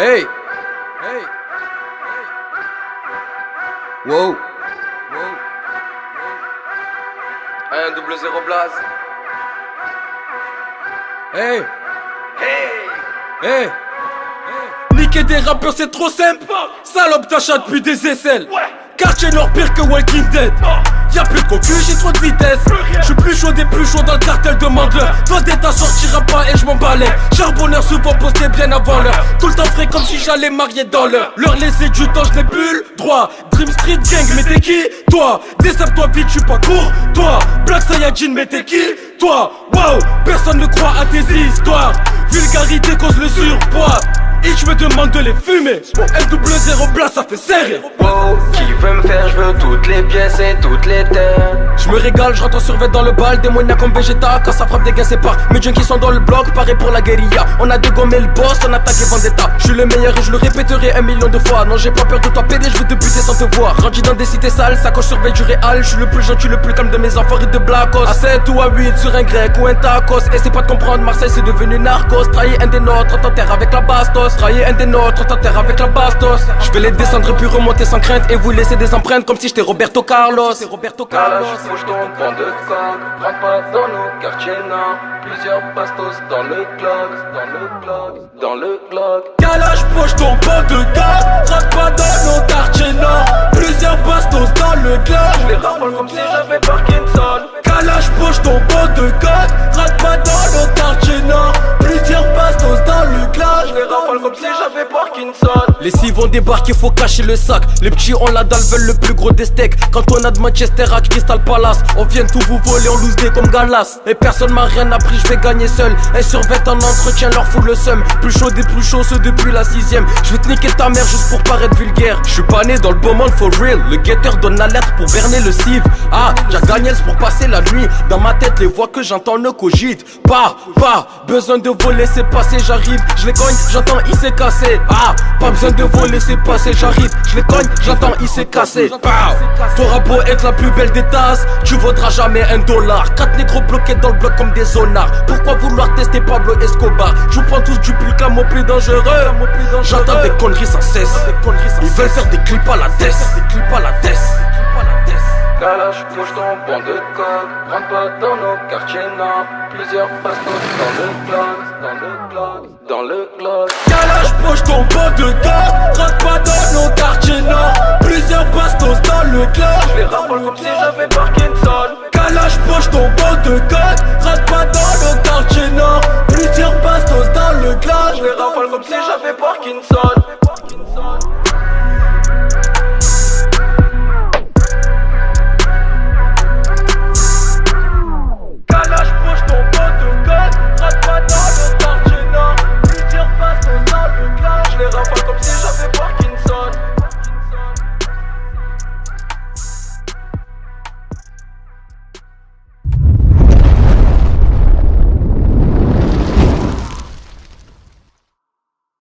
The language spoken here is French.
Hey, hey, wow, 1-0 Blaze. Hey, hey, hey. Niquer des rappeurs c'est trop simple. Salope d'achat depuis des aisselles. Quartier nord pire que Walking Dead. Y'a plus de cocu, j'ai trop de vitesse. J'suis plus chaud des plus chauds dans le cartel de Mandler. Toi d'état sortira pas et j'm'en balais. Charbonneur souvent posté bien avant l'heure. Tout le temps frais comme si j'allais marier dans l'heure. Leur laisser du temps, j'n'ai plus le droit. Dream Street Gang, mais t'es qui? Toi, décède-toi vite, j'suis pas court. Toi, Black Saiyajin, mais t'es qui? Toi, wow, personne ne croit à tes histoires. Vulgarité cause le surpoids. Et je me demande de les fumer. N0 Blaze, ça fait serrer. Wow, qui veut me faire, je veux toutes les pièces et toutes les terres. Je me régale, je rentre en survêt dans le bal. Démonia comme Vegeta, quand ça frappe des gars c'est par mes junkies sont dans le bloc, pareil pour la guérilla. On a dégommé le boss, on attaque et vendetta. Je suis le meilleur et je le répéterai 1 million de fois. Non j'ai pas peur de toi PD, je vais te buter sans te voir. Grandi dans des cités sales, sacoche surveille du réal. Je suis le plus gentil, le plus calme de mes enfoirés de Blackos. À 7 ou à 8 sur un grec ou un tacos. Et c'est pas de comprendre, Marseille c'est devenu narcos. Trahir un des nôtres, en terre avec la bastos. Trahir un des nôtres, en terre avec la bastos. Je vais les descendre puis remonter sans crainte. Et vous laisser des empreintes comme si j'étais Roberto Carlos. C'est Roberto Carlos. Bouge ton banc de coq, rentre pas dans nos quartiers nord. Plusieurs bastos dans le clock, dans le clock. Calage, poche ton banc de coq, rentre pas dans nos quartiers nord. Plusieurs bastos dans le clock. Je les raffole comme si j'avais Parkinson. Calage, poche ton banc de coq, rentre pas dans nos quartiers nord. Plusieurs bastos dans le clock. Je les raffole comme si j'avais Parkinson. Les six vont débarquer, faut cacher le sac. Les petits ont la dalle, veulent le plus gros des steaks. Quand on a de Manchester à Crystal Palace, on vient tout vous voler, on loose des comme Galas. Et personne m'a rien appris, je vais gagner seul. Un survêt en entretien leur fout le seum. Plus chaud des plus chauds, ceux depuis la 6ème. Je vais te niquer ta mère juste pour paraître vulgaire. Je suis pas né dans le beau monde for real. Le guetteur donne l'alerte pour berner le civ. Ah, Jack Daniels pour passer la nuit. Dans ma tête, les voix que j'entends ne cogitent pas, besoin de voler, c'est passé, j'arrive. Je les cogne, j'entends il s'est cassé. Ah, pas besoin de voler, c'est passé, j'arrive. Je les cogne, j'entends il s'est cassé. T'auras beau être la plus belle des tasses, tu vaudras jamais $1. 4 négros bloqués dans le bloc comme des zonards. Pourquoi vouloir tester Pablo Escobar? Je vous prends tous du pulcam au plus dangereux. J'entends des conneries sans cesse. Ils veulent faire des clips à la tête. Calage, bouge ton banc de coq, rentre pas dans nos quartiers nord. Plusieurs bastos dans le clock. Calage, poche ton banc de coq, rentre pas dans nos quartiers nord. Plusieurs bastos dans le clock. Je les raffole comme si j'avais Parkinson. Calage, poche ton banc de coq,